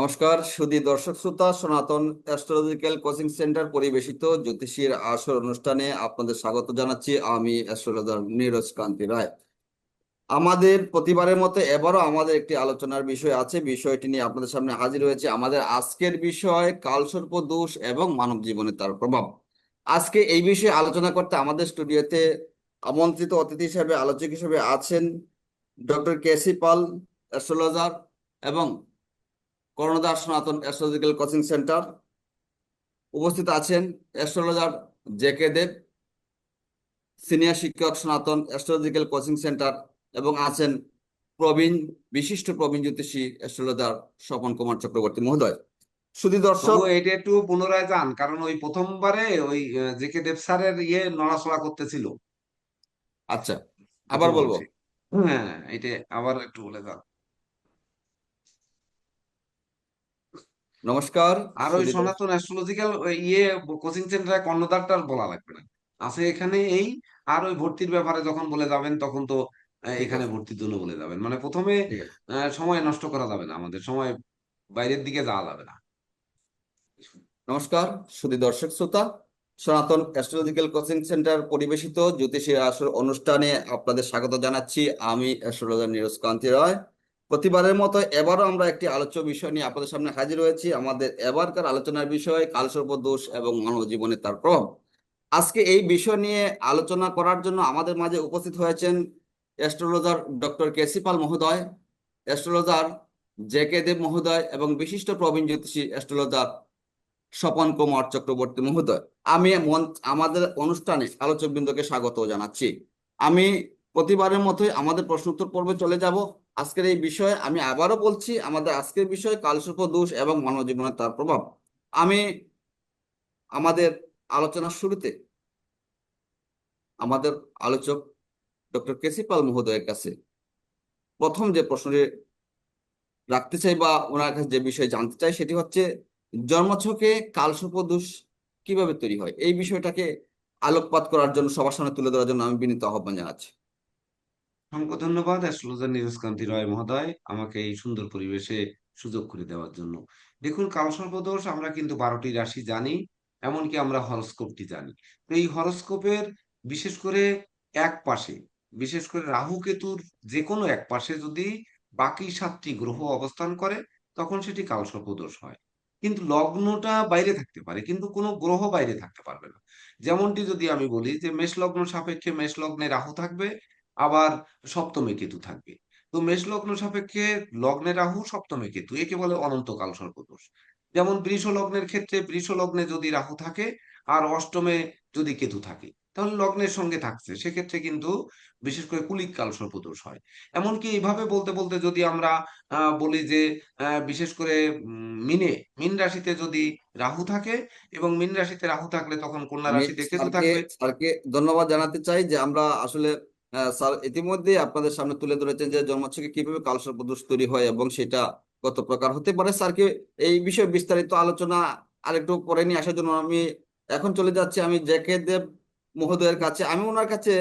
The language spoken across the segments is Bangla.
নমস্কার সুধী দর্শক শ্রোতা, সনাতন অ্যাস্ট্রোলজিক্যাল কোচিং সেন্টার পরিবেশিত জ্যোতিষীর আসর অনুষ্ঠানে আপনাদের স্বাগত জানাচ্ছি। আমি অ্যাস্ট্রোলজার নীরজ কান্তি রায়। আমাদের প্রতিবারের মতো এবারও আমাদের একটি আলোচনার বিষয় আছে। বিষয়টি নিয়ে আপনাদের সামনে হাজির হয়েছে। আমাদের আজকের বিষয় কালসর্প দোষ এবং মানব জীবনে তার প্রভাব। আজকে এই বিষয়ে আলোচনা করতে আমাদের স্টুডিওতে আমন্ত্রিত অতিথি হিসেবে, আলোচক হিসেবে আছেন ডক্টর কেসি পাল, অ্যাস্ট্রোলজার, এবং কর্ণধার সনাতন অ্যাস্ট্রোলজিক্যাল কোচিং সেন্টার। উপস্থিত আছেন অ্যাস্ট্রোলজার জে কে দেব, সিনিয়র শিক্ষক, সনাতন অ্যাস্ট্রোলজিক্যাল কোচিং সেন্টার, এবং আছেন প্রবীণ, বিশিষ্ট প্রবীণ জ্যোতিষী অ্যাস্ট্রোলজার স্বপন কুমার চক্রবর্তী মহোদয়। সুধী তবু দর্শক, এটা একটু পুনরায় যান, কারণ ওই প্রথমবারে ওই জে কে দেব স্যারের নড়াচড়া করতেছিল। আচ্ছা, আচ্ছা, আবার বলবো। বলছি। হ্যাঁ, এটা আবার একটু বলে যান। নমস্কার আর ওই সুধী দর্শক। সনাতন অ্যাস্ট্রোলজিক্যাল কোচিং সেন্টারে কর্ণধারটা আর বলা লাগবে না, আছে এখানে এই। আর ওই ভর্তির ব্যাপারে যখন বলে যাবেন তখন তো ঠিক এখানে আছে, ভর্তির জন্য বলে যাবেন, মানে প্রথমে ঠিক আছে। সময় নষ্ট করা যাবে না, আমাদের সময় বাইরের দিকে যাওয়া যাবে না। নমস্কার সুধী দর্শক শ্রোতা, সনাতন অ্যাস্ট্রোলজিক্যাল কোচিং সেন্টার পরিবেশিত জ্যোতিষী আসর অনুষ্ঠানে আপনাদের স্বাগত জানাচ্ছি। আমি অ্যাস্ট্রোলজার নীরজ কান্তি রায়। প্রতিবারের মতো এবারও আমরা একটি আলোচ্য বিষয় নিয়ে আপনাদের সামনে হাজির হয়েছি। আমাদের এবারকার আলোচনার বিষয় কালসর্প দোষ এবং মানব জীবনে তার প্রভাব। আজকে এই বিষয় নিয়ে আলোচনা করার জন্য আমাদের মাঝে উপস্থিত হয়েছেন অ্যাস্ট্রোলজার ডক্টর কেসি পাল মহোদয়, অ্যাস্ট্রোলজার জে কে দেব মহোদয়, এবং বিশিষ্ট প্রবীণ জ্যোতিষী অ্যাস্ট্রোলজার স্বপন কুমার চক্রবর্তী মহোদয়। আমি আমাদের অনুষ্ঠানে আলোচকবৃন্দকে স্বাগত জানাচ্ছি। আমি প্রতিবারের মতোই আমাদের প্রশ্নোত্তর পর্বে চলে যাব। আজকের এই বিষয়ে আমি আবারও বলছি, আমাদের আজকের বিষয় কালসর্প দোষ এবং মানব জীবনে তার প্রভাব। আমি আমাদের আলোচনার শুরুতে আমাদের আলোচক ডক্টর কেসি পাল মহোদয়ের কাছে প্রথম যে প্রশ্নটি রাখতে চাই বা ওনার কাছে যে বিষয়ে জানতে চাই সেটি হচ্ছে, জন্মছকে কালসর্প দোষ কিভাবে তৈরি হয়। এই বিষয়টাকে আলোকপাত করার জন্য, সবার সামনে তুলে ধরার জন্য আমি বিনীত আহ্বান জানাচ্ছি। অসংখ্য ধন্যবাদ অ্যাস্ট্রোলজার নীরজ কান্তি রয় মহোদয়, আমাকে এই সুন্দর পরিবেশে সুযোগ করে দেওয়ার জন্য। দেখুন, কালসর্পদোষ আমরা কিন্তু 12টি রাশি জানি, এমনকি আমরা হরোস্কোপটি জানি। তো এই হরোস্কোপের বিশেষ করে এক পাশে, বিশেষ করে রাহু কেতুর যে কোনো এক পাশে যদি বাকি 7টি গ্রহ অবস্থান করে, তখন সেটি কালসর্পদোষ হয়। কিন্তু লগ্নটা বাইরে থাকতে পারে, কিন্তু কোনো গ্রহ বাইরে থাকতে পারবে না। যেমনটি যদি আমি বলি যে মেষ লগ্ন সাপেক্ষে মেষ লগ্নে রাহু থাকবে, আবার সপ্তমে কেতু থাকবে। তো মেষ লগ্ন সাপেক্ষে লগ্নে রাহু, সপ্তমে কেতু, একে বলে অনন্তকাল সর্পদোষ। যেমন বৃষ লগ্নের ক্ষেত্রে বৃষ লগ্নে যদি রাহু থাকে আর অষ্টমে যদি কেতু থাকে, তাহলে লগ্নের সঙ্গে থাকছে, সেক্ষেত্রে কিন্তু বিশেষ করে কুলিক কাল সর্পদোষ হয়। এমনকি এইভাবে বলতে বলতে যদি আমরা বলি যে বিশেষ করে মিন রাশিতে যদি রাহু থাকে, এবং মিন রাশিতে রাহু থাকলে তখন কন্যা আমি রাশিতে কেতু স্যারকে থাকবে। স্যারকে ধন্যবাদ জানাতে চাই যে আমরা আসলে স্যার ইতিমধ্যে আপনাদের সামনে তুলে ধরেছেন যে জন্মছকে কিভাবে কালসর্প দোষ তৈরি হয় এবং সেটা কত প্রকার হতে পারে। স্যারকে এই বিষয়ে বিস্তারিত আলোচনা আরেকটু পরে নিয়ে আসার জন্য আমি এখন চলে যাচ্ছি আমি জেকে দেব মহোদয়ের কাছে। আমি ওনার কাছে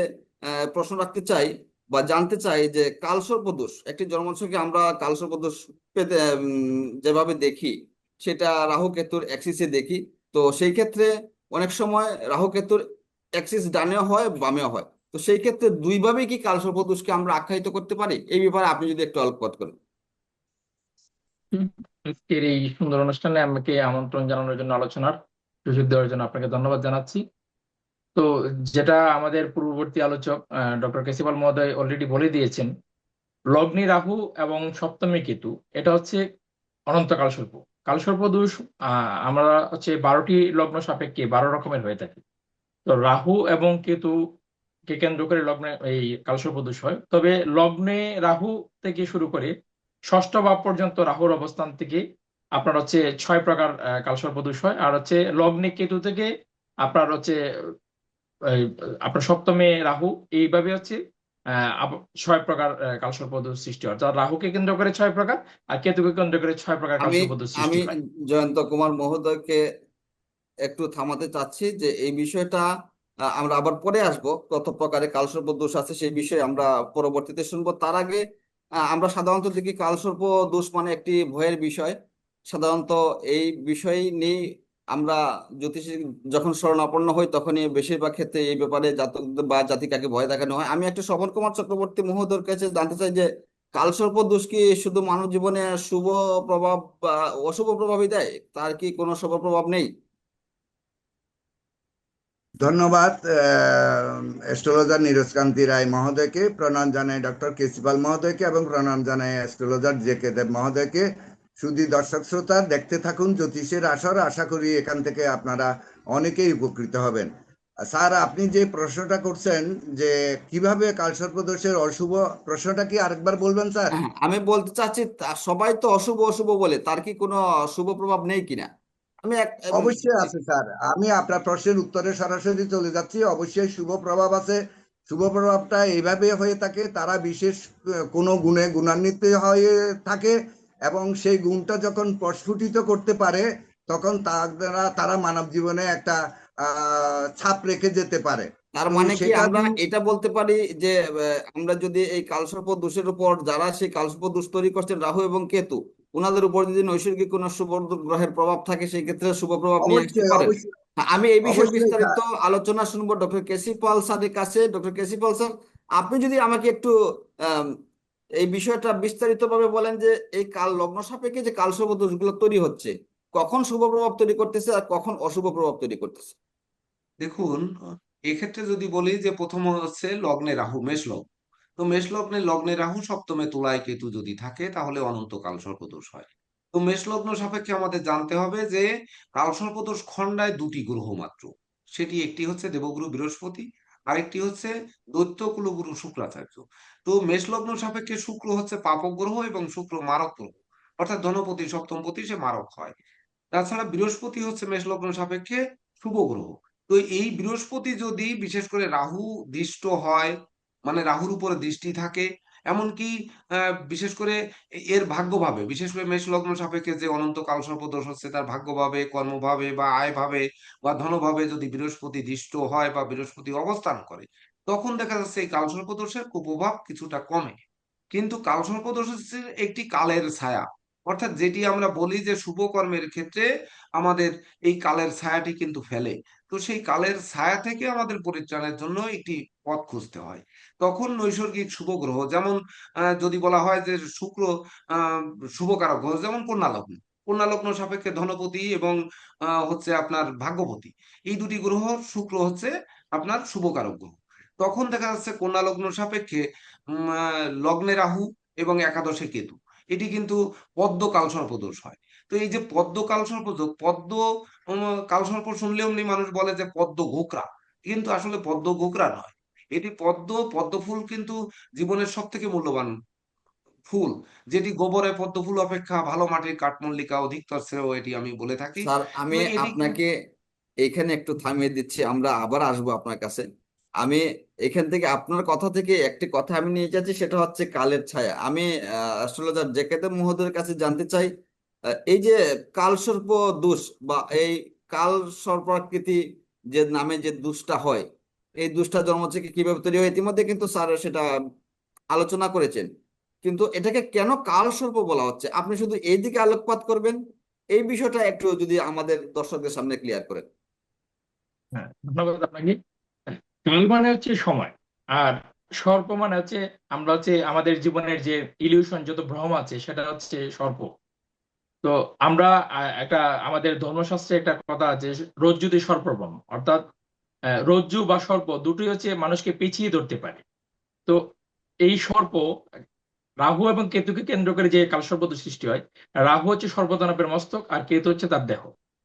প্রশ্ন রাখতে চাই বা জানতে চাই যে কালসর্প দোষ, একটি জন্মছকে আমরা কালসর্প দোষ পেতে যেভাবে দেখি সেটা রাহু কেতুর অ্যাক্সিসে দেখি। তো সেই ক্ষেত্রে অনেক সময় রাহু কেতুর অ্যাক্সিস ডানেও হয়, বামেও হয়। তো সেই ক্ষেত্রে দুইভাবেই কি কালসর্পদোষকে আমরা আখ্যায়িত করতে পারি? এই ব্যাপারে আপনি যদি একটু আলোকপাত করেন। আজকের এই সুন্দর অনুষ্ঠানে আমাকে আমন্ত্রণ জানানোর জন্য, আলোচনার সুযোগ দেওয়ার জন্য আপনাকে ধন্যবাদ জানাচ্ছি। তো যেটা আমাদের পূর্ববর্তী আলোচক ডক্টর কেসিপাল মহোদয় অলরেডি বলে দিয়েছেন, লগ্নে রাহু এবং সপ্তমে কেতু, এটা হচ্ছে অনন্ত কালসর্প। কালসর্প দোষ আমরা হচ্ছে 12টি লগ্ন সাপেক্ষে 12 রকমের হয়ে থাকে। তো রাহু এবং কেতু কে কেন্দ্র করে লগ্নে এই কালসর্প দোষ হয়। তবে লগ্নে রাহু থেকে শুরু করে ষষ্ঠ ভাব পর্যন্ত রাহুর অবস্থান থেকে আপনার হচ্ছে 6 প্রকার কালসর্প দোষ হয়। আর হচ্ছে লগ্নে কেতু থেকে আপনার হচ্ছে এই, আপনার সপ্তমে রাহু, এইভাবে হচ্ছে 6 প্রকার কালসর্প দোষ সৃষ্টি হয়। অর্থাৎ রাহুকে কেন্দ্র করে 6 প্রকার, আর কেতুকে কেন্দ্র করে 6 প্রকার আমি কালসর্প দোষ আমি সৃষ্টি হয়। জয়ন্ত কুমার মহোদয়কে একটু থামাতে চাচ্ছি যে এই বিষয়টা আমরা আবার পরে আসব। কত প্রকারের কালসর্প দোষ আছে সেই বিষয়ে আমরা পরবর্তীতে শুনবো। তার আগে আমরা সাধারণত দেখি কালসর্প দোষ মানে একটি ভয়ের বিষয়। সাধারণত এই বিষয় নিয়ে আমরা জ্যোতিষী যখন শরণাপন্ন হই তখনই বেশিরভাগ ক্ষেত্রে এই ব্যাপারে জাতক বা জাতিকাকে ভয় দেখানো হয়। আমি একটু স্বপন কুমার চক্রবর্তী মহোদয়ের কাছে জানতে চাই যে কালসর্প দোষ কি শুধু মানব জীবনে শুভ প্রভাব বা অশুভ প্রভাবই দেয়, তার কি কোনো শুভ প্রভাব নেই? ধন্যবাদ অ্যাস্ট্রোলজার নীরজ কান্তি রায় মহোদয়কে, প্রণাম জানাই ডক্টর কেসিপাল মহোদয়কে এবং প্রণাম জানাই অ্যাস্ট্রোলজার জে কে দেব মহোদয়কে। শুধু দর্শক শ্রোতা দেখতে থাকুন জ্যোতিষের আসর, আশা করি এখান থেকে আপনারা অনেকেই উপকৃত হবেন। স্যার, আপনি যে প্রশ্নটা করছেন যে কিভাবে কালসর্প দোষের অশুভ, প্রশ্নটা কি আরেকবার বলবেন স্যার? হ্যাঁ, আমি বলতে চাচ্ছি সবাই তো অশুভ অশুভ বলে, তার কি কোনো শুভ প্রভাব নেই কিনা? আমি অবশ্যই আছে স্যার, আমি আপনার প্রশ্নের উত্তরে সরাসরি চলে যাচ্ছি। অবশ্যই শুভ প্রভাব আছে। শুভ প্রভাবটা এইভাবে হয়ে থাকে, তারা বিশেষ কোনো গুণে গুণান্বিত হয়ে থাকে এবং সেই গুণটা যখন প্রস্ফুটিত করতে পারে তখন তারা মানব জীবনে একটা ছাপ রেখে যেতে পারে। তার তো মানে কি সেটা আমরা এটা বলতে পারি যে আমরা যদি এই কালসর্প দোষের উপর, যারা সেই কালসর্প দোষ তৈরি করছেন রাহু এবং কেতু, ওনাদের উপর যদি নৈসর্গিক কোনো শুভ গ্রহের প্রভাব থাকে সেই ক্ষেত্রে শুভ প্রভাব নিয়ে আসতে অবশ্যই পারেন। অবশ্যই হ্যাঁ, আমি এই বিষয়ে অবশ্যই বিস্তারিত স্যার। আলোচনা শুনবো ডক্টর কেসি পাল স্যারের কাছে। ডক্টর কেসি পাল স্যার, আপনি যদি আমাকে একটু আম, এই বিষয়টা বিস্তারিত ভাবে বলেন যে এই কাল লগ্ন সাপেক্ষে যে কালসর্প দোষগুলো তৈরি হচ্ছে, কখন শুভ প্রভাব তৈরি করতেছে আর কখন অশুভ প্রভাব তৈরি করতেছে? দেখুন, এক্ষেত্রে যদি বলি যে প্রথম হচ্ছে লগ্নে রাহু, মেষ লগ্ন। তো মেষ লগ্নে রাহু, সপ্তমে তুলায় কেতু যদি থাকে তাহলে অনন্তকাল সর্পদোষ হয়। তো মেষ লগ্ন সাপেক্ষে আমাদের জানতে হবে যে কাল সর্পদোষ খণ্ডায় দুটি গ্রহ মাত্র। সেটি একটি হচ্ছে দেবগুরু বৃহস্পতি, আরেকটি হচ্ছে দৈত্য কুলগুরু শুক্রাচার্য। তো মেষ লগ্ন সাপেক্ষে শুক্র হচ্ছে পাপক গ্রহ এবং শুক্র মারক গ্রহ, অর্থাৎ ধনপতি সপ্তমপতি, সে মারক হয়। তাছাড়া বৃহস্পতি হচ্ছে মেষ লগ্ন সাপেক্ষে শুভ গ্রহ। তো এই বৃহস্পতি যদি বিশেষ করে রাহু দৃষ্ট হয়, মানে রাহুর উপরে দৃষ্টি থাকে, এমনকি বিশেষ করে এর ভাগ্যভাবে, বিশেষ করে মেষ লগ্ন সাপেক্ষে যে অনন্ত কালসর্প দোষ হচ্ছে তার ভাগ্যভাবে, কর্মভাবে বা আয়ভাবে বা ধনভাবে যদি বৃহস্পতি দৃষ্ট হয় বা বৃহস্পতি অবস্থান করে, তখন দেখা যাচ্ছে এই কালসর্প দোষের কুপ্রভাব কিছুটা কমে। কিন্তু কালসর্প দোষ হচ্ছে একটি কালের ছায়া, অর্থাৎ যেটি আমরা বলি যে শুভ কর্মের ক্ষেত্রে আমাদের এই কালের ছায়াটি কিন্তু ফেলে। তো সেই কালের ছায়া থেকে আমাদের পরিত্রাণের জন্য একটি পথ খুঁজতে হয়। তখন নৈসর্গিক শুভ গ্রহ, যেমন যদি বলা হয় যে শুক্র আহ শুভকারক গ্রহ, যেমন কন্যা লগ্ন, কন্যা লগ্ন সাপেক্ষে ধনপতি এবং হচ্ছে আপনার ভাগ্যপতি, এই দুটি গ্রহ, শুক্র হচ্ছে আপনার শুভকারক গ্রহ। তখন দেখা যাচ্ছে কন্যা লগ্ন সাপেক্ষে লগ্নে রাহু এবং একাদশে কেতু, এটি কিন্তু পদ্ম কালসর্প দোষ হয়। তো এই যে পদ্ম কালসর্প দোষ, পদ্ম কালসর্প শুনলে অমনি মানুষ বলে যে পদ্ম ঘোকরা, কিন্তু আসলে পদ্ম ঘোকরা নয়। এটি পদ্ম ফুল কিন্তু জীবনের সব থেকে মূল্যবান ফুল, যেটি গোবরে পদ্ম ফুল অপেক্ষা ভালো মাটির কাঠমল্লিকা অধিকতর শ্রেয়, এটি আমি বলে থাকি। স্যার, তো আমি এটি আপনাকে এইখানে একটু থামিয়ে দিচ্ছি, আমরা আবার আসবো আপনার কাছে। আমি এখান থেকে আপনার কথা থেকে একটি কথা আমি নিয়ে যাচ্ছি, সেটা হচ্ছে কালের ছায়া। আমি অ্যাস্ট্রোলজার জেকেতে মহোদয়ের কাছে জানতে চাই এই যে কালসর্প দোষ বা এই কাল সর্পাকৃতি যে নামে যে দোষটা হয়, এই দোষটা জন্ম থেকে কিভাবে তৈরি হয় ইতিমধ্যে কিন্তু স্যার সেটা আলোচনা করেছেন। কিন্তু এটাকে কেন কালসর্প বলা হচ্ছে, আপনি শুধু এই দিকে আলোকপাত করবেন, এই বিষয়টা একটু যদি আমাদের দর্শকদের সামনে ক্লিয়ার করেন। হ্যাঁ, ধন্যবাদ আপনাকে। কাল মানে হচ্ছে সময়, আর সর্প মানে হচ্ছে আমরা হচ্ছে আমাদের জীবনের যে ইলিউশন, যত ভ্রম আছে সেটা হচ্ছে সর্প। তো আমরা একটা আমাদের ধর্মশাস্ত্রে একটা কথা আছে, রজ্জুতে সর্পভ্রম, অর্থাৎ রজ্জু বা সর্প দুটোই হচ্ছে মানুষকে পেঁচিয়ে ধরতে পারে। তো এই সর্প রাহু এবং কেতুকে কেন্দ্র করে যে কালসর্প সৃষ্টি হয়, রাহু হচ্ছে সর্পদানবের মস্তক আর কেতু হচ্ছে তার দেহ,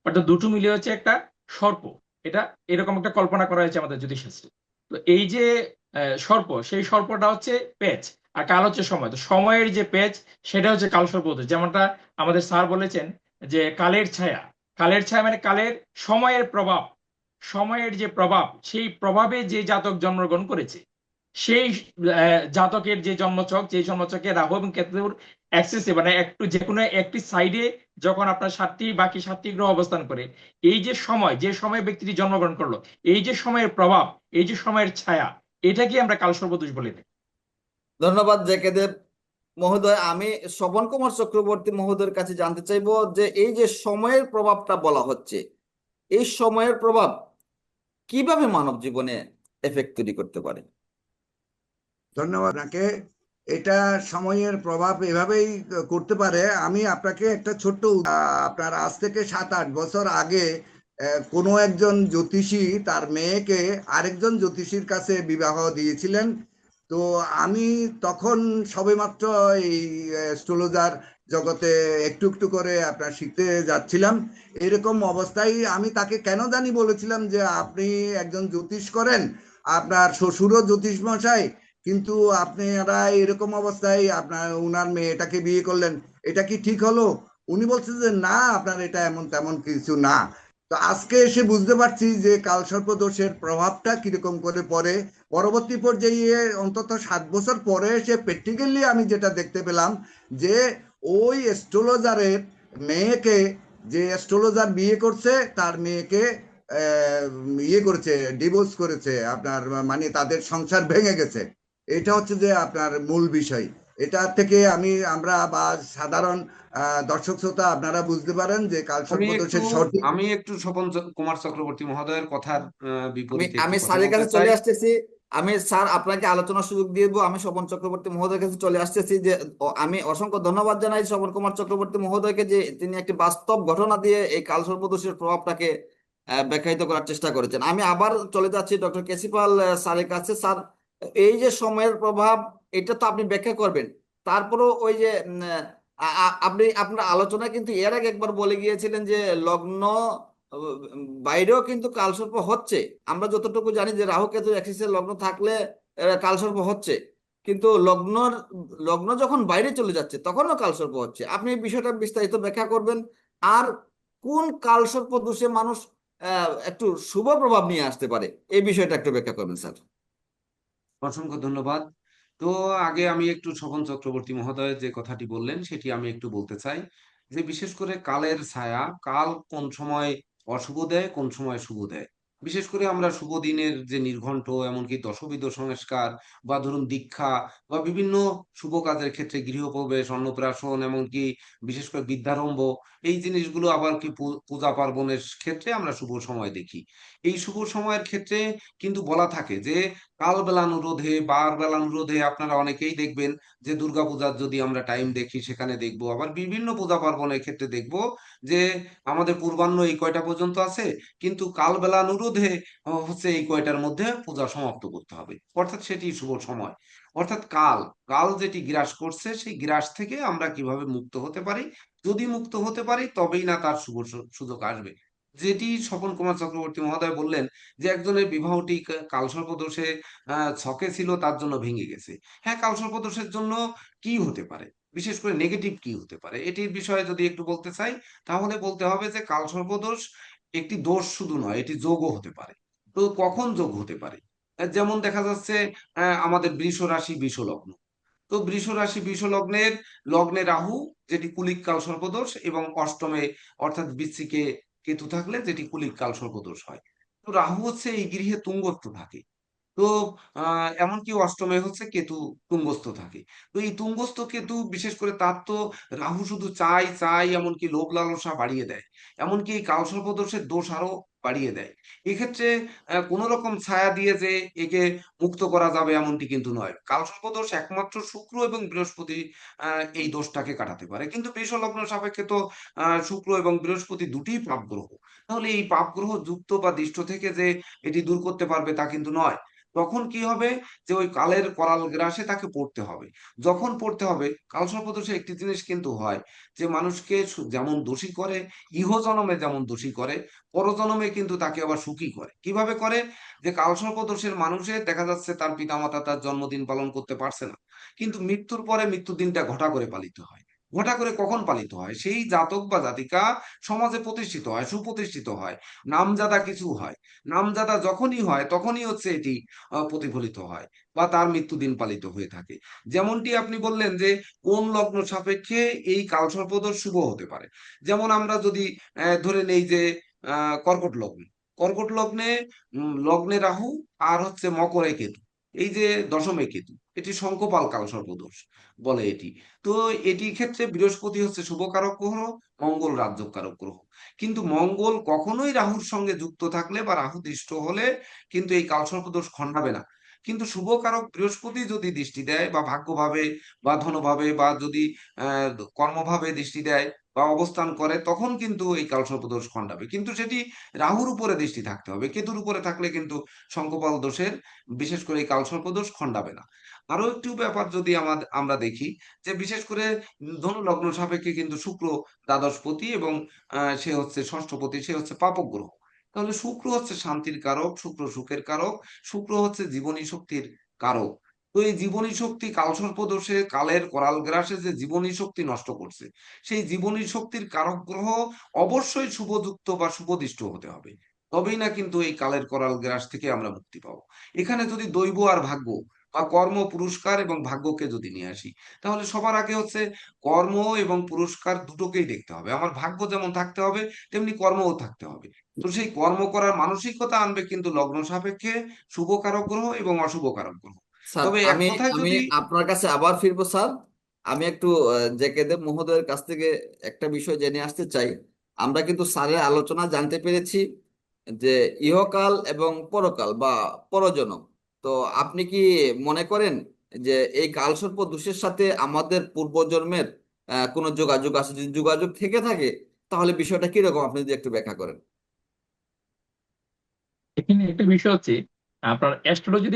অর্থাৎ দুটো মিলে হচ্ছে একটা সর্প। এটা এরকম একটা কল্পনা করা হয়েছে আমাদের জ্যোতিষশাস্ত্রে। তো এই যে সর্প, সেই সর্পটা হচ্ছে পেঁচ, আর কাল হচ্ছে সময়। তো সময়ের যে পেঁচ, সেটা হচ্ছে কালসর্প। যেমনটা আমাদের স্যার বলেছেন যে কালের ছায়া, কালের ছায়া মানে কালের, সময়ের প্রভাব, সময়ের যে প্রভাব, সেই প্রভাবে যে জাতক জন্মগ্রহণ করেছে, সেই জাতকের যে জন্মছক, যে জন্মছকে রাহু এবং কেতুর অ্যাক্সেসে, মানে একটু যে কোনো একটি সাইডে যখন আপনার বাকি সাতটি গ্রহ অবস্থান করে, এই যে সময়, যে সময় ব্যক্তিটি জন্মগ্রহণ করলো, এই যে সময়ের প্রভাব, এই যে সময়ের ছায়া, এটাকে আমরা কালসর্প দোষ বলে থাকি। ধন্যবাদ জেকে দেব। মহোদয়, আমি শ্রবণ কুমার চক্রবর্তী মহোদয়ের কাছে জানতে চাইবো যে এই যে সময়ের প্রভাবটা বলা হচ্ছে, এই সময়ের প্রভাব কিভাবে মানব জীবনে এফেক্ট তৈরি করতে পারে? ধন্যবাদ আপনাকে। এটা সময়ের প্রভাব এভাবেই করতে পারে। আমি আপনাকে একটা ছোট্ট আপনার আজ থেকে 7-8 বছর আগে কোনো একজন জ্যোতিষী তার মেয়েকে আরেকজন জ্যোতিষীর কাছে বিবাহ দিয়েছিলেন। তো আমি তখন সবেমাত্র এই অ্যাস্ট্রোলজার জগতে একটু একটু করে আপনার শিখতে যাচ্ছিলাম। এরকম অবস্থায় আমি তাকে কেন জানি বলেছিলাম যে আপনি একজন জ্যোতিষ করেন, আপনার শ্বশুরও জ্যোতিষ মশাই, কিন্তু আপনারা এরকম অবস্থায় আপনার উনার মেয়েটাকে বিয়ে করলেন, এটা কি ঠিক হলো? উনি বলছে যে না, আপনার এটা এমন তেমন কিছু না। তো আজকে এসে বুঝতে পারছি যে কালসর্প দোষের প্রভাবটা কিরকম করে পড়ে। পরবর্তী পর্যায়ে অন্তত 7 বছর পরে এসে প্র্যাকটিক্যালি আমি যেটা দেখতে পেলাম যে ওই অ্যাস্ট্রোলজারের মেয়েকে, যে অ্যাস্ট্রোলজার বিয়ে করছে তার মেয়েকে ইয়ে করেছে, ডিভোর্স করেছে আপনার, মানে তাদের সংসার ভেঙে গেছে। এটা হচ্ছে যে আপনার মূল বিষয়। এটা থেকে আমরা বা সাধারণ দর্শক শ্রোতা আপনারা বুঝতে পারেন যে আমি কালসর্প একটু দোষের সঠিক। আমি একটু স্বপন কুমার চক্রবর্তী মহোদয়ের কথার আমি বিপরীতে আমি একটি কথা স্যারের বলতে কাছে চাই। চলে আসতেছি। আমি স্যার আপনাকে আলোচনার সুযোগ দিয়ে দেবো। আমি স্বপন চক্রবর্তী মহোদয়ের কাছে চলে আসতেছি যে আমি অসংখ্য ধন্যবাদ জানাই স্বপন কুমার চক্রবর্তী মহোদয়কে যে তিনি একটি বাস্তব ঘটনা দিয়ে এই কালসর্পদোষের প্রভাবটাকে ব্যাখ্যায়িত করার চেষ্টা করেছেন। আমি আবার চলে যাচ্ছি ডক্টর কেসিপাল স্যারের কাছে। স্যার, এই যে সময়ের প্রভাব, এটা তো আপনি ব্যাখ্যা করবেন। তারপরও ওই যে আপনি আপনার আলোচনায় কিন্তু এর আগে একবার বলে গিয়েছিলেন যে লগ্ন বাইরেও কিন্তু কালসর্প হচ্ছে। আমরা যতটুকু জানি যে রাহু কেতু অ্যাক্সিসে লগ্ন থাকলে কালসর্প হচ্ছে, কিন্তু লগ্ন যখন বাইরে চলে যাচ্ছে তখনও কালসর্প হচ্ছে। আপনি এই বিষয়টা বিস্তারিত ব্যাখ্যা করবেন। আর কোন কালসর্প দোষে মানুষ একটু শুভ প্রভাব নিয়ে আসতে পারে, এই বিষয়টা একটু ব্যাখ্যা করবেন স্যার। অসংখ্য ধন্যবাদ। তো আগে আমি একটু স্বপন চক্রবর্তী মহোদয় যে কথাটি বললেন সেটি আমি একটু বলতে চাই, যে বিশেষ করে কালের ছায়া, কাল কোন সময় অশুভ দেয়, কোন সময় শুভ দেয়। বিশেষ করে আমরা শুভ দিনের যে নির্ঘণ্ট, এমনকি দশবিধ সংস্কার বা ধরুন দীক্ষা বা বিভিন্ন শুভ কাজের ক্ষেত্রে গৃহপ্রবেশ, অন্নপ্রাশন, এমনকি বিশেষ করে বিদ্যারম্ভ, এই জিনিসগুলো আবার কি পূজা পার্বণের ক্ষেত্রে আমরা শুভ সময় দেখি। এই শুভ সময়ের ক্ষেত্রে কিন্তু বলা থাকে যে কাল বেলানুরোধে, বার বেলানুরোধে আপনারা অনেকেই দেখবেন যে দুর্গাপূজার যদি আমরা টাইম দেখি সেখানে দেখবো, আবার বিভিন্ন পূজা পার্বণের ক্ষেত্রে দেখবো যে আমাদের পূর্বাহ্ন এই কয়টা পর্যন্ত আছে, কিন্তু কাল বেলানুরোধে হচ্ছে এই কয়টার মধ্যে পূজা সমাপ্ত করতে হবে, অর্থাৎ সেটি শুভ সময়। অর্থাৎ কাল কাল যেটি গ্রাস করছে সেই গ্রাস থেকে আমরা কিভাবে মুক্ত হতে পারি, যদি মুক্ত হতে পারি তবেই না তার শুভ সুযোগ আসবে। যেটি স্বপন কুমার চক্রবর্তী মহোদয় বললেন যে একজনের বিবাহটি কালসর্প দোষে ছকে ছিল, তার জন্য ভেঙে গেছে। হ্যাঁ, কালসর্প দোষের জন্য কি হতে পারে, বিশেষ করে নেগেটিভ কি হতে পারে, এটির বিষয়ে যদি একটু বলতে চাই, তাহলে বলতে হবে যে কালসর্প দোষ একটি দোষ শুধু নয়, এটি যোগও হতে পারে। তো কখন যোগ হতে পারে? যেমন দেখা যাচ্ছে আমাদের বৃষ রাশি, বৃষ লগ্ন। তো বৃষ রাশি, বৃষ লগ্নের লগ্নে রাহু, যেটি কুলিক কাল সর্পদোষ, এবং অষ্টমে অর্থাৎ বৃশ্চিকে কেতু থাকলে যেটি কুলিক কাল সর্পদোষ হয়। তো রাহু হচ্ছে এই গৃহে তুঙ্গস্থ থাকে। তো এমনকি অষ্টমে হচ্ছে কেতু তুঙ্গস্থ থাকে। তো এই তুঙ্গস্থ কেতু বিশেষ করে তার তো রাহু শুধু চাই চাই, এমনকি লোভ লালসা বাড়িয়ে দেয়, এমনকি এই কালসর্পদোষের দোষ আরো বাড়িয়ে দেয়। এক্ষেত্রে কোন রকম ছায়া দিয়ে যে একে মুক্ত করা যাবে এমনটি কিন্তু নয়। কালসর্পদোষ একমাত্র শুক্র এবং বৃহস্পতি এই দোষটাকে কাটাতে পারে, কিন্তু বৃষ লগ্ন সাপেক্ষে তো শুক্র এবং বৃহস্পতি দুটিই পাপ গ্রহ। তাহলে এই পাপ গ্রহ যুক্ত বা দৃষ্ট থেকে যে এটি দূর করতে পারবে তা কিন্তু নয়। তখন কি হবে, যে ওই কালের করাল গ্রাসে তাকে পড়তে হবে। যখন পড়তে হবে, কালসর্পদোষে একটি জিনিস কিন্তু হয়, যে মানুষকে যেমন দোষী করে, ইহজনমে যেমন দোষী করে, পরজনমে কিন্তু তাকে আবার সুখী করে। কিভাবে করে? যে কালসর্পদোষের মানুষের দেখা যাচ্ছে তার পিতামাতা তার জন্মদিন পালন করতে পারছে না, কিন্তু মৃত্যুর পরে মৃত্যুর দিনটা ঘটা করে পালিত হয়। ঘটা করে কখন পালিত হয়? সেই জাতক বা জাতিকা সমাজে প্রতিষ্ঠিত হয়, সুপ্রতিষ্ঠিত হয়, নামজাদা কিছু হয়। নামজাদা যখনই হয় তখনই হচ্ছে এটি প্রতিফলিত হয় বা তার মৃত্যুদিন পালিত হয়ে থাকে। যেমনটি আপনি বললেন যে কোন লগ্ন সাপেক্ষে এই কালসর্পদোষ শুভ হতে পারে। যেমন আমরা যদি ধরে নেই যে কর্কট লগ্ন, কর্কট লগ্নে লগ্নে রাহু আর হচ্ছে মকরে কেতু। এই যে দশমে কেতু, এটি শঙ্খপাল কালসর্পদোষ বলে এটি। তো এটি ক্ষেত্রে বৃহস্পতি হচ্ছে শুভকারক গ্রহ, মঙ্গল রাজ্যকারক গ্রহ। কিন্তু মঙ্গল কখনোই রাহুর সঙ্গে যুক্ত থাকলে বা রাহু দৃষ্ট হলে কিন্তু এই কালসর্পদোষ খণ্ডাবে না। কিন্তু শুভকারক বৃহস্পতি যদি দৃষ্টি দেয় বা ভাগ্যভাবে বা ধনভাবে বা যদি আহ কর্মভাবে দৃষ্টি দেয় বা অবস্থান করে, তখন কিন্তু এই কালসর্পদোষ খণ্ডাবে। কিন্তু সেটি রাহুর উপরে দৃষ্টি থাকতে হবে, কেতুর উপরে থাকলে কিন্তু শঙ্খপাল দোষের, বিশেষ করে এই কালসর্পদোষ খণ্ডাবে না। আরো একটু ব্যাপার যদি আমরা দেখি, যে বিশেষ করে ধনু লগ্ন সাপেক্ষে কিন্তু শুক্র দ্বাদশপতি এবং সে হচ্ছে ষষ্ঠপতি, সে হচ্ছে পাপক গ্রহ। তাহলে শুক্র হচ্ছে শান্তির কারক, শুক্র সুখের কারক, শুক্র হচ্ছে জীবনী শক্তির কারক। তো এই জীবনী শক্তি কালসর্প দোষে, কালের করাল গ্রাসে যে জীবনী শক্তি নষ্ট করছে, সেই জীবনী শক্তির কারক গ্রহ অবশ্যই শুভযুক্ত বা শুভদৃষ্ট হতে হবে, তবেই না কিন্তু এই কালের করাল গ্রাস থেকে আমরা মুক্তি পাবো। এখানে যদি দৈব আর ভাগ্য বা কর্ম পুরস্কার এবং ভাগ্যকে যদি নিয়ে আসি, তাহলে সবার আগে হচ্ছে কর্ম এবং পুরস্কার দুটোকেই দেখতে হবে। আমার ভাগ্য যেমন থাকতে হবে, তেমনি কর্মও থাকতে হবে। তো সেই কর্ম করার মানসিকতা আনবে কিন্তু লগ্ন সাপেক্ষে শুভ কারক গ্রহ এবং অশুভ কারক গ্রহ। স্যার, তবে এক আমি কথায় আমি যদি আপনার কাছে আবার ফিরবো স্যার। আমি একটু জেকে দেব মহোদয়ের কাছ থেকে একটা বিষয় জেনে আসতে চাই। আমরা কিন্তু স্যারের আলোচনা জানতে পেরেছি যে ইহকাল এবং পরকাল বা পরজনম। তো আপনি কি মনে করেন যে এই কালসর্প দোষের সাথে আমাদের পূর্বজন্মের কোনো যোগাযোগ আছে? যদি যোগাযোগ থেকে থাকে তাহলে বিষয়টা কিরকম, আপনি যদি একটু ব্যাখ্যা করেন। এখানে একটা বিষয় হচ্ছে, আপনার অ্যাস্ট্রোলজি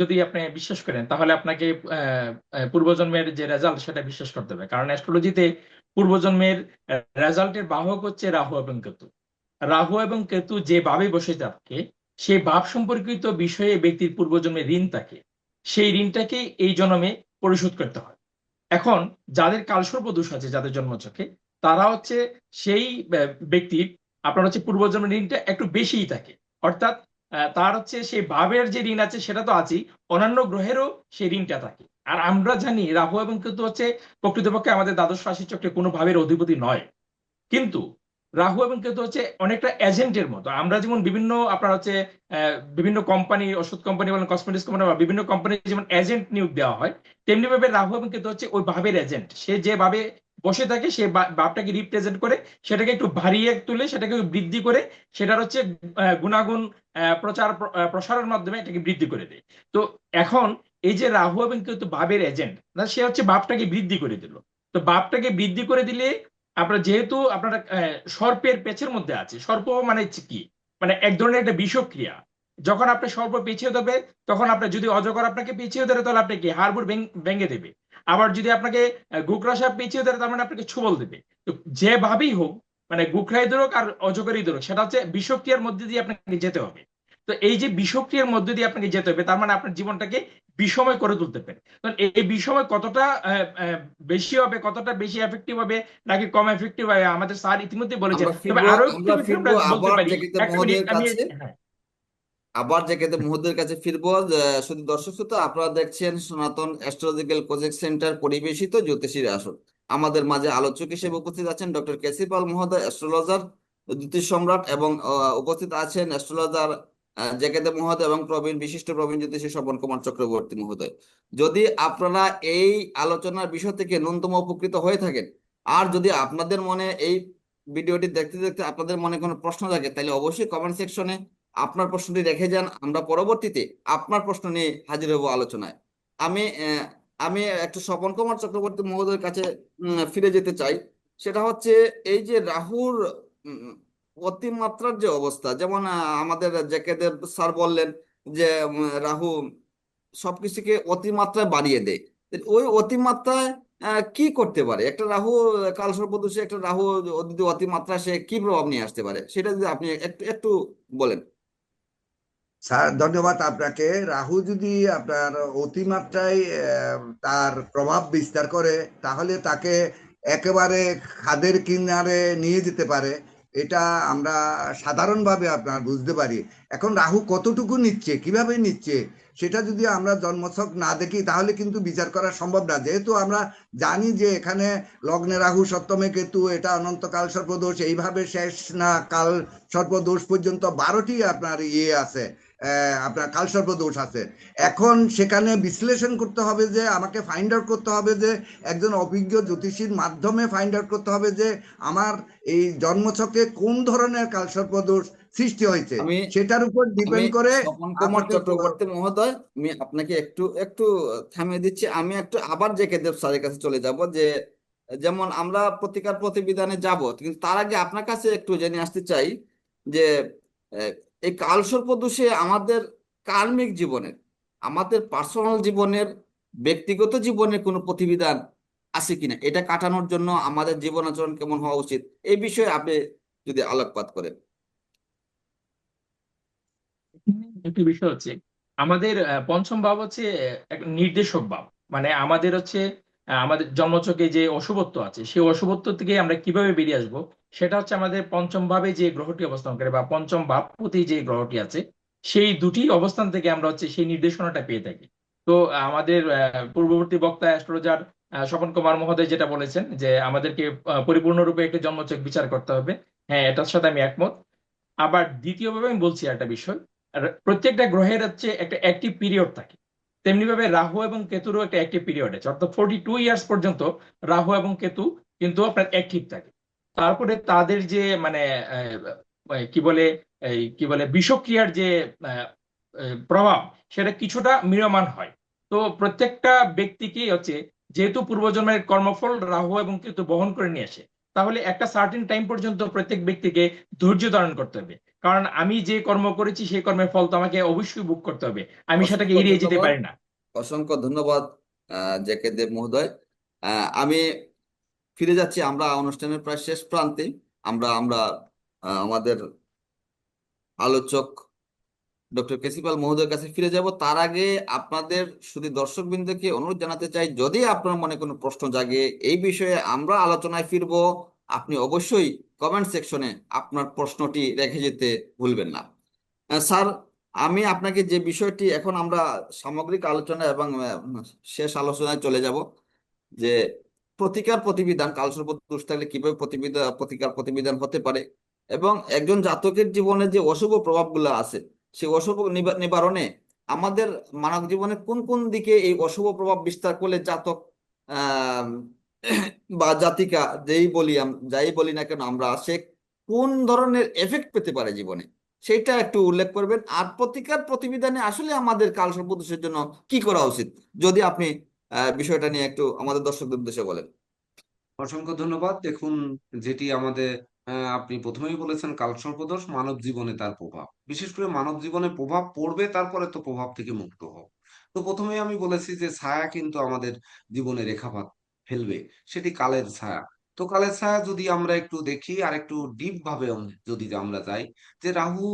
যদি আপনি বিশ্বাস করেন, তাহলে আপনাকে পূর্বজন্মের যে রেজাল্ট সেটা বিশ্বাস করতে হবে। কারণ অ্যাস্ট্রোলজিতে পূর্বজন্মের রেজাল্টের বাহক হচ্ছে রাহু এবং কেতু। রাহু এবং কেতু যে ভাবে বসে থাকে, সেই ভাব সম্পর্কিত বিষয়ে ব্যক্তির পূর্বজন্মের ঋণ থাকে, সেই ঋণটাকে এই জন্মে পরিশোধ করতে হয়। এখন যাদের কালসর্প দোষ আছে, যাদের জন্মছকে, তারা হচ্ছে সেই ব্যক্তির, আপনার হচ্ছে পূর্বজন্মের ঋণটা একটু বেশিই থাকে। অর্থাৎ তার হচ্ছে সেই ভাবের যে ঋণ আছে সেটা তো আছেই, অন্যান্য গ্রহেরও সেই ঋণটা থাকে। আর আমরা জানি রাহু এবং কেতু হচ্ছে প্রকৃতপক্ষে আমাদের দ্বাদশ রাশি চক্রে কোনো ভাবের অধিপতি নয়। কিন্তু রাহু এবং কেতু হচ্ছে অনেকটা এজেন্টের মতো। আমরা যেমন বিভিন্ন আপনার হচ্ছে বিভিন্ন কোম্পানি, ওষুধ কোম্পানি বলেন, কসমেটিক্স কোম্পানি বা বিভিন্ন কোম্পানি যেমন এজেন্ট নিয়োগ দেওয়া হয়, তেমনি ভাবে রাহু এবং কেতু হচ্ছে ওই ভাবের এজেন্ট। সে যেভাবে বসে থাকে, সে ভাবটাকে রিপ্রেজেন্ট করে, সেটাকে একটু ভারিয়ে তুলে, সেটাকে বৃদ্ধি করে, সেটার হচ্ছে গুণাগুণ প্রসারের মাধ্যমে এটাকে বৃদ্ধি করে দেয়। তো এখন এই যে রাহু এবং কেতু ভাবের এজেন্ট, না, সে হচ্ছে ভাবটাকে বৃদ্ধি করে দিল। তো ভাবটাকে বৃদ্ধি করে দিলে, আপনার যেহেতু আপনার সর্পের পেছের মধ্যে আছে, সর্প মানে হচ্ছে কি, মানে এক ধরনের একটা বিষক্রিয়া। যখন আপনি সর্প পেছিয়ে দেবে, তখন আপনার যদি অজগর আপনাকে পেছিয়ে ধরে, তাহলে আপনি কি হাড় ভেঙে দেবে। আবার যদি আপনাকে গোকরা সাপ পেছিয়ে ধরে, তার মানে আপনাকে ছোবল দেবে। তো যেভাবেই হোক, মানে গোখরাই ধরুক আর অজগরই ধরুক, সেটা হচ্ছে বিষক্রিয়ার মধ্যে দিয়ে আপনাকে যেতে হবে। তো এই যে বিষক্রিয়ার মধ্যে দিয়ে আপনাকে যেতে হবে, তার মানে আপনার জীবনটাকে বিষময় করে তুলতে পারে। কারণ এই বিষময় কতটা বেশি হবে, কতটা বেশি এফেক্টিভ হবে নাকি কম এফেক্টিভ হবে, আমাদের স্যার ইতিমধ্যে বলেছেন। আমরা তবে ফিরবো আরো একটু আমরা বিষয় আমরা ফিরবো বলতে আবার পারি। জেকেতে এক মিনিট, মহোদয়ের আমি কাছে। হ্যাঁ। আবার জেকেতে মুহূর্তের কাছে ফিরবো। শুধু দর্শক শ্রোতা, আপনারা দেখছেন সনাতন অ্যাস্ট্রোলজিক্যাল কোচিং সেন্টার পরিবেশিত জ্যোতিষীর আসর। আমাদের মাঝে আলোচক হিসেবে উপস্থিত আছেন ডক্টর কেসি পাল মহোদয়, অ্যাস্ট্রোলজার, জ্যোতিষ সম্রাট, এবং উপস্থিত আছেন অ্যাস্ট্রোলজার জেকেতে মহোদয় এবং বিশিষ্ট প্রবীণ জ্যোতিষী স্বপন কুমার চক্রবর্তী মহোদয়। যদি আপনারা এই আলোচনার বিষয় থেকে ন্যূনতম উপকৃত হয়ে থাকেন, আর যদি আপনাদের মনে এই ভিডিওটি দেখতে দেখতে আপনাদের মনে কোনো প্রশ্ন থাকে, তাহলে অবশ্যই কমেন্ট সেকশনে আপনার প্রশ্নটি রেখে যান। আমরা পরবর্তীতে আপনার প্রশ্ন নিয়ে হাজির হব আলোচনায়। আমি আমি একটু স্বপন কুমার চক্রবর্তী মহোদয়ের কাছে ফিরে যেতে চাই। সেটা হচ্ছে এই যে রাহুর উম, অতিমাত্রার যে অবস্থা, যেমন আমাদের জেকেদের স্যার বললেন যে রাহু সবকিছুকে অতিমাত্রায় বাড়িয়ে দেয়। তো ওই অতিমাত্রায় কি করতে পারে একটা রাহু? কালসর্পদোষে একটা রাহু যদি অতিমাত্রা, সে কি প্রভাব নিয়ে আসতে পারে, সেটা যদি আপনি একটু একটু বলেন। স্যার, ধন্যবাদ আপনাকে। রাহু যদি আপনার অতিমাত্রায় তার প্রভাব বিস্তার করে, তাহলে তাকে একেবারে খাদের কিনারে নিয়ে যেতে পারে। এটা আমরা সাধারণভাবে আপনার বুঝতে পারি। এখন রাহু কতটুকু নিচ্ছে, কিভাবে নিচ্ছে, সেটা যদি আমরা জন্মছক না দেখি, তাহলে কিন্তু বিচার করা সম্ভব না। যেহেতু আমরা জানি যে এখানে লগ্নে রাহু, সপ্তমে কেতু, এটা অনন্তকাল সর্পদোষ, এইভাবে শেষ না কাল সর্পদোষ পর্যন্ত 12টি আপনার আছে। আপনার কালসর্প দোষ আছে। এখন সেখানে বিশ্লেষণ করতে হবে, যে আমাকে ফাইন্ড আউট করতে হবে, যে একজন অভিজ্ঞ জ্যোতিষীর মাধ্যমে ফাইন্ড আউট করতে হবে যে আমার এই জন্মছকে কোন ধরনের কালসর্প দোষ সৃষ্টি হয়েছে, আমি সেটার উপর আমি ডিপেন্ড করে স্বপন কুমার আমাকে চক্রবর্তী মহোদয়, আমি আপনাকে একটু একটু থামিয়ে দিচ্ছি। আমি একটু আবার জেকে দেব স্যারের কাছে চলে যাব, যে যেমন আমরা প্রতিকার প্রতিবিধানে যাব, কিন্তু তার আগে আপনার কাছে একটু জেনে আসতে চাই যে আহ, এই কালসর্প দোষে আমাদের কার্মিক জীবনের, আমাদের পার্সোনাল জীবনের, ব্যক্তিগত জীবনের কোনো প্রতিবিধান আছে কিনা, এটা কাটানোর জন্য আমাদের জীবন আচরণ কেমন হওয়া উচিত, এই বিষয়ে আপনি যদি আলোকপাত করেন। একটি বিষয় হচ্ছে আমাদের পঞ্চম ভাব হচ্ছে এক নির্দেশক ভাব। মানে আমাদের হচ্ছে আমাদের জন্মছকে যে অশুভত্ব আছে সেই অশুভত্ব থেকে আমরা কিভাবে বেরিয়ে আসবো, সেটা হচ্ছে আমাদের পঞ্চম ভাবে যে গ্রহটি অবস্থান করে বা পঞ্চম ভাবপতি যে গ্রহটি আছে সেই দুটি অবস্থান থেকে আমরা হচ্ছে সেই নির্দেশনাটা পেয়ে থাকি। তো আমাদের পূর্ববর্তী বক্তা অ্যাস্ট্রোলজার স্বপন কুমার মহোদয় যেটা বলেছেন যে আমাদেরকে পরিপূর্ণরূপে একটি জন্মছক বিচার করতে হবে, হ্যাঁ এটার সাথে আমি একমত। আবার দ্বিতীয়ভাবে আমি বলছি একটা বিষয়, আর প্রত্যেকটা গ্রহের হচ্ছে একটা অ্যাক্টিভ পিরিয়ড থাকে, তেমনি ভাবে রাহু এবং কেতুরও একটা অ্যাক্টিভ পিরিয়ড আছে, অর্থাৎ 42 ইয়ার্স পর্যন্ত রাহু এবং কেতু কিন্তু আপনার অ্যাক্টিভ থাকে। তারপরে তাদের যে মানে কি বলে কি বলে বিষক্রিয়ার যে আহ, প্রভাব সেটা কিছুটা ম্রিয়মাণ হয়। তো প্রত্যেকটা ব্যক্তিকে হচ্ছে যেহেতু পূর্বজন্মের কর্মফল রাহু এবং কেতু বহন করে নিয়ে আসে, তাহলে একটা সার্টেন টাইম পর্যন্ত প্রত্যেক ব্যক্তিকে ধৈর্য ধারণ করতে হবে। কারণ আমি যে কর্ম করেছি সেই কর্মের ফল তো আমাকে অবশ্যই ভোগ করতে হবে, আমি সেটাকে অসংখ্য এড়িয়ে যেতে ধন্যবাদ, পারি না। অসংখ্য ধন্যবাদ জেকে দেব মহোদয়। আমি ফিরে যাচ্ছি, আমরা অনুষ্ঠানের প্রায় শেষ প্রান্তে। আমরা আমরা আমাদের আলোচক ডক্টর কেসিপাল মহোদয়ের কাছে ফিরে যাব। তার আগে আপনাদের শুধু দর্শকবৃন্দকে অনুরোধ জানাতে চাই, যদি আপনার মনে কোনো প্রশ্ন জাগে এই বিষয়ে আমরা আলোচনায় ফিরব, আপনি অবশ্যই কমেন্ট সেকশনে আপনার প্রশ্নটি রেখে যেতে ভুলবেন না। স্যার, আমি আপনাকে যে বিষয়টি, এখন আমরা সামগ্রিক আলোচনা এবং শেষ আলোচনায় চলে যাব, যে প্রতিকার প্রতিবিধান, কালসর্প দোষ থাকলে কিভাবে প্রতিকার প্রতিবিধান হতে পারে, এবং একজন জাতকের জীবনে যে অশুভ প্রভাবগুলো আছে সেই অশুভ নিবারণে আমাদের মানব জীবনে কোন কোন দিকে এই অশুভ প্রভাব বিস্তার করলে জাতক আহ বা জাতিকা যাই বলি না কেন আমরা, সে কোন ধরনের এফেক্ট পেতে পারে জীবনে, সেটা একটু উল্লেখ করবেন। আর প্রতিকার প্রতিবিধানে আসলে আমাদের কালসর্প দোষের জন্য কি করা উচিত, যদি আপনি বিষয়টা নিয়ে একটু আমাদের দর্শকদের উদ্দেশ্যে বলেন। অসংখ্য ধন্যবাদ। দেখুন, যেটি আমাদের আপনি প্রথমেই বলেছেন কালসর্পদোষ মানব জীবনে তার প্রভাব, বিশেষ করে মানব জীবনে প্রভাব পড়বে, তারপরে তো প্রভাব থেকে মুক্ত হব। তো প্রথমেই আমি বলেছি যে ছায়া কিন্তু আমাদের জীবনে রেখাপাত ফেলবে, সেটি কালের ছায়া। তো কালের ছায়া যদি আমরা একটু দেখি আর একটু ডিপ ভাবে যদি আমরা যাই, যে রাহু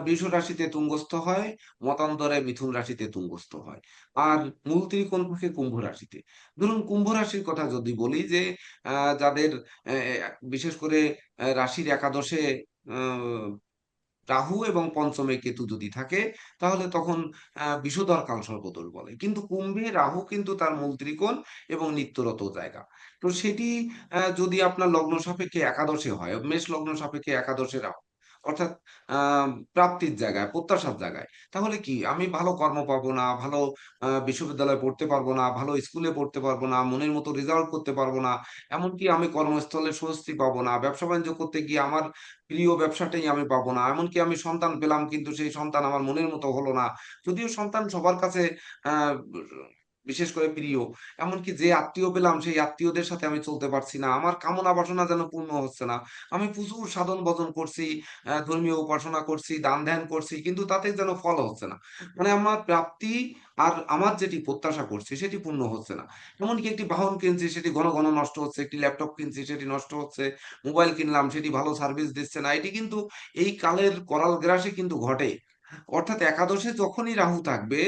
বৃষ রাশিতে তুঙ্গস্থ হয়, মতান্তরে মিথুন রাশিতে তুঙ্গস্থ হয়, আর মূল ত্রিকোণ থাকে কুম্ভ রাশিতে। ধরুন কুম্ভ রাশির কথা যদি বলি, যে যাদের বিশেষ করে রাশির একাদশে আহ, রাহু এবং পঞ্চমে কেতু যদি থাকে, তাহলে তখন বিষধর কালসর্পদোষ বলে। কিন্তু কুম্ভে রাহু কিন্তু তার মূল ত্রিকোণ এবং নিত্যরত জায়গা। তো সেটি যদি আপনার লগ্ন সাপেক্ষে একাদশে হয়, মেষ লগ্ন সাপেক্ষে একাদশে রাহু, অর্থাৎ আহ প্রাপ্তির জায়গায়, প্রত্যাশার জায়গায়, তাহলে কি আমি ভালো কর্ম পাবো না, ভালো বিশ্ববিদ্যালয়ে পড়তে পারবো না, ভালো স্কুলে পড়তে পারবো না, মনের মতো রেজাল্ট করতে পারবো না, এমনকি আমি কর্মস্থলে স্বস্তি পাবো না, ব্যবসা বাণিজ্য করতে গিয়ে আমার প্রিয় ব্যবসাটাই আমি পাবো না, এমনকি আমি সন্তান পেলাম কিন্তু সেই সন্তান আমার মনের মতো হলো না। যদিও সন্তান সবার কাছে আহ বিশেষ করে প্রিয়, এমনকি যে আত্মীয় পেলাম সেই আত্মীয়দের সাথে আমি চলতে পারছি না, আমার কামনা বাসনা যেন পূর্ণ হচ্ছে না। আমি প্রচুর সাধন ভজন করছি, ধর্মীয় উপাসনা করছি, দান ধ্যান করছি, কিন্তু তাতে যেন ফল হচ্ছে না। মানে আমার প্রাপ্তি আর আমার যেটি প্রত্যাশা করছি সেটি পূর্ণ হচ্ছে না। এমনকি একটি বাহন কিনছি, সেটি ঘন ঘন নষ্ট হচ্ছে, একটি ল্যাপটপ কিনছি, সেটি নষ্ট হচ্ছে, মোবাইল কিনলাম, সেটি ভালো সার্ভিস দিচ্ছে না। এটি কিন্তু এই কালের করাল গ্রাসে কিন্তু ঘটে। অর্থাৎ একাদশে যখনই রাহু থাকবে,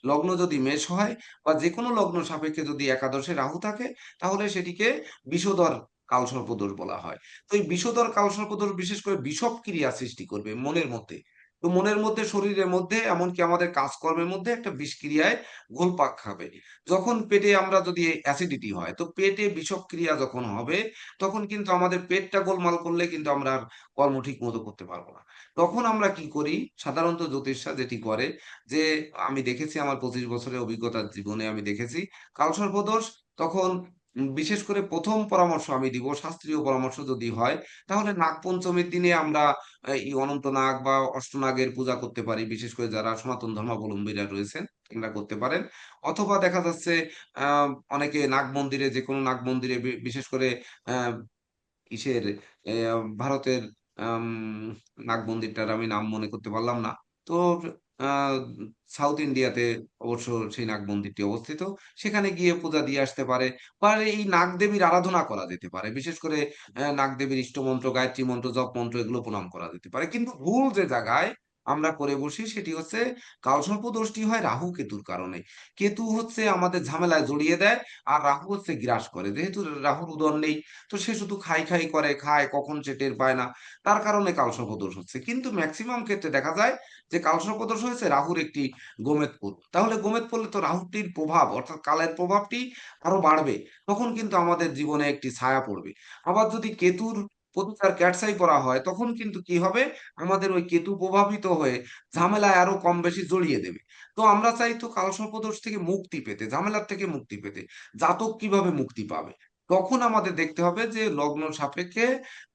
লগ্ন যদি মেষ হয় বা যে কোনো লগ্ন সাপেক্ষে যদি একাদশে রাহু থাকে, তাহলে সেটিকে বিষধর কালসর্পদোষ বলা হয়। তো এই বিষধর কালসর্পদোষ বিশেষ করে বিষব ক্রিয়া সৃষ্টি করবে মনের মধ্যে। তো মনের মধ্যে, শরীরের মধ্যে, এমনকি আমাদের কাজকর্মের মধ্যে একটা বিষক্রিয়ায় ঘোলপাক খাবে। যখন পেটে আমরা যদি অ্যাসিডিটি হয়, তো পেটে বিষক্রিয়া যখন হবে, তখন কিন্তু আমাদের পেটটা গোলমাল করলে কিন্তু আমরা আর কর্ম ঠিক মতো করতে পারবো না। তখন আমরা কি করি, সাধারণত জ্যোতিষরা যেটি করে, যে আমি দেখেছি আমার 25 বছরের অভিজ্ঞতার জীবনে আমি দেখেছি কালসর্পদোষ তখন বিশেষ করে প্রথম পরামর্শ আমি দিব, শাস্ত্রীয় পরামর্শ যদি হয়, তাহলে নাগপঞ্চমীর দিনে আমরা এই অনন্ত নাগ বা অষ্টনাগের পূজা করতে পারি, বিশেষ করে যারা সনাতন ধর্মাবলম্বীরা রয়েছেন এরা করতে পারেন। অথবা দেখা যাচ্ছে অনেকে নাগ মন্দিরে, যে কোনো নাগ মন্দিরে, বিশেষ করে আহ ইসের ভারতের আম, নাগ মন্দিরটার আমি নাম মনে করতে পারলাম না। তো আহ সাউথ ইন্ডিয়াতে অবশ্য সেই নাগ মন্দিরটি অবস্থিত, সেখানে গিয়ে পূজা দিয়ে আসতে পারে। বা এই নাগদেবীর আরাধনা করা যেতে পারে, বিশেষ করে নাগদেবীর ইষ্টমন্ত্র, গায়ত্রী মন্ত্র, জপ মন্ত্র এগুলো প্রণাম করা যেতে পারে। কিন্তু ভুল যে জায়গায় আমরা করে বসি সেটি হচ্ছে কালসর্প দোষটি হয় রাহু কেতুর কারণে। কেতু হচ্ছে আমাদের ঝামেলায় জড়িয়ে দেয়, আর রাহু হচ্ছে গ্রাস করে। যেহেতু রাহুর উদর নেই, তো সে শুধু খাই খাই করে, খায় কখন সে টের পায় না, তার কারণে কালসর্পদোষ হচ্ছে। কিন্তু ম্যাক্সিমাম ক্ষেত্রে দেখা যায় যে কালসর্পদোষ হয়েছে রাহুর একটি গোমেদ পড়ল, তাহলে গোমেদ পড়লে তো রাহুটির প্রভাব অর্থাৎ কালের প্রভাবটি আরো বাড়বে, তখন কিন্তু আমাদের জীবনে একটি ছায়া পড়বে। আবার যদি কেতুর প্রতিকার ক্যাটসাই করা হয়, তখন কিন্তু কি হবে, আমাদের ওই কেতু প্রভাবিত হয়ে ঝামেলায় আরো কম বেশি জড়িয়ে দেবে। তো আমরা চাই তো কালসর্পদোষ থেকে মুক্তি পেতে, ঝামেলার থেকে মুক্তি পেতে, জাতক কিভাবে মুক্তি পাবে? তখন আমাদের দেখতে হবে যে লগ্ন সাপেক্ষে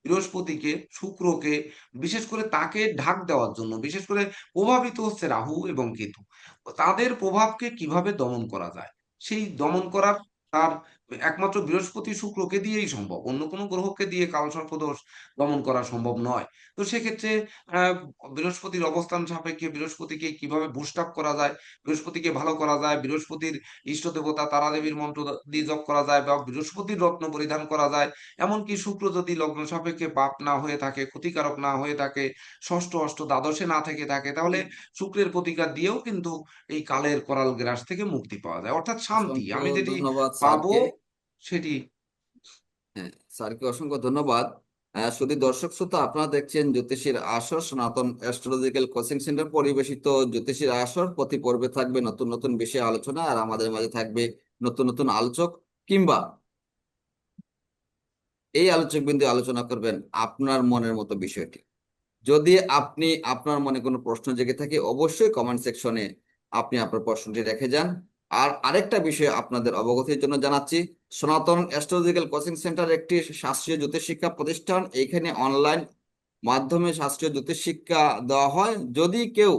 বৃহস্পতিকে, শুক্রকে, বিশেষ করে তাকে ঢাক দেওয়ার জন্য, বিশেষ করে প্রভাবিত হচ্ছে রাহু এবং কেতু, তাদের প্রভাবকে কিভাবে দমন করা যায়, সেই দমন করার তার একমাত্র বৃহস্পতি শুক্রকে দিয়েই সম্ভব, অন্য কোনো গ্রহকে দিয়ে কালসর্পদোষ দমন করা সম্ভব নয়। তো সেক্ষেত্রে আহ বৃহস্পতির অবস্থান সাপেক্ষে বৃহস্পতিকে কিভাবে বুস্ট আপ করা যায়, বৃহস্পতিকে ভালো করা যায়, বৃহস্পতির ইষ্ট দেবতা তারা দেবীর মন্ত্র দিয়ে জপ করা যায়, বা বৃহস্পতির রত্ন পরিধান করা যায়। এমনকি শুক্র যদি লগ্ন সাপেক্ষে পাপ না হয়ে থাকে, ক্ষতিকারক না হয়ে থাকে, ষষ্ঠ অষ্ট দ্বাদশে না থেকে থাকে, তাহলে শুক্রের প্রতিকার দিয়েও কিন্তু এই কালের করাল গ্রাস থেকে মুক্তি পাওয়া যায়, অর্থাৎ শান্তি অসংখ্য আমি যেটি ধন্যবাদ পাবো স্যারকে। সেটি। হ্যাঁ, স্যারকে অসংখ্য ধন্যবাদ। শুধু দর্শক শ্রোতা, আপনারা দেখছেন জ্যোতিষীর আসর, সনাতন অ্যাস্ট্রোলজিক্যাল কোচিং সেন্টার পরিবেশিত জ্যোতিষীর আসর। প্রতি পর্বে থাকবে নতুন নতুন বিষয়ে আলোচনা, আর আমাদের মাঝে থাকবে নতুন নতুন আলোচক, কিংবা এই আলোচক বিন্দু আলোচনা করবেন আপনার মনের মতো বিষয়টি। যদি আপনি আপনার মনে কোনো প্রশ্ন জেগে থাকে, অবশ্যই কমেন্ট সেকশনে আপনি আপনার প্রশ্নটি রেখে যান। আর আরেকটা বিষয় আপনাদের অবগতির জন্য জানাচ্ছি, সনাতন অ্যাস্ট্রোলজিক্যাল কোচিং সেন্টার একটি শাস্ত্রীয় জ্যোতিষ শিক্ষা প্রতিষ্ঠান। এইখানে অনলাইন মাধ্যমে শাস্ত্রীয় জ্যোতিষ শিক্ষা দেওয়া হয়। যদি কেউ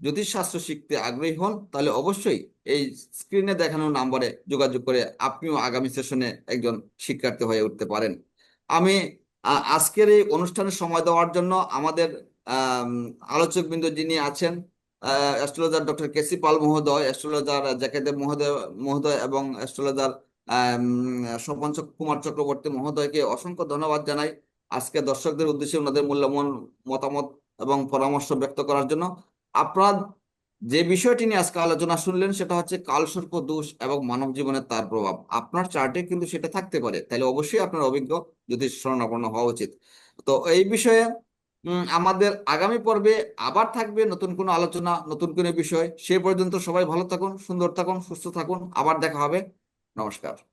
জ্যোতিষ শাস্ত্র শিখতে আগ্রহী হন, তাহলে অবশ্যই এই স্ক্রিনে দেখানো নাম্বারে যোগাযোগ করে আপনিও আগামী সেশনে একজন শিক্ষার্থী হয়ে উঠতে পারেন। আমি আজকের এই অনুষ্ঠানে সময় দেওয়ার জন্য আমাদের আম, আলোচকবৃন্দ যিনি আছেন, অ্যাস্ট্রোলজার ডক্টর কেসি পাল মহোদয়, অ্যাস্ট্রোলজার জ্যাকেদেব মহোদয় মহোদয় এবং অ্যাস্ট্রোলজার স্বপন কুমার চক্রবর্তী মহোদয়কে অসংখ্য ধন্যবাদ জানাই আজকে দর্শকদের উদ্দেশ্যে ওনাদের মূল্যবান মতামত এবং পরামর্শ ব্যক্ত করার জন্য। আপনার যে বিষয়টি নিয়ে আজকে আলোচনা শুনলেন, সেটা হচ্ছে কালসর্প দোষ এবং মানব জীবনে তার প্রভাব। আপনার চার্টে কিন্তু সেটা থাকতে পারে, তাহলে অবশ্যই আপনার অভিজ্ঞ যদি শরণাপন্ন হওয়া উচিত। তো এই বিষয়ে আমাদের আগামী পর্বে আবার থাকবে নতুন কোনো আলোচনা, নতুন কোনো বিষয়। সে পর্যন্ত সবাই ভালো থাকুন, সুন্দর থাকুন, সুস্থ থাকুন। আবার দেখা হবে। নমস্কার।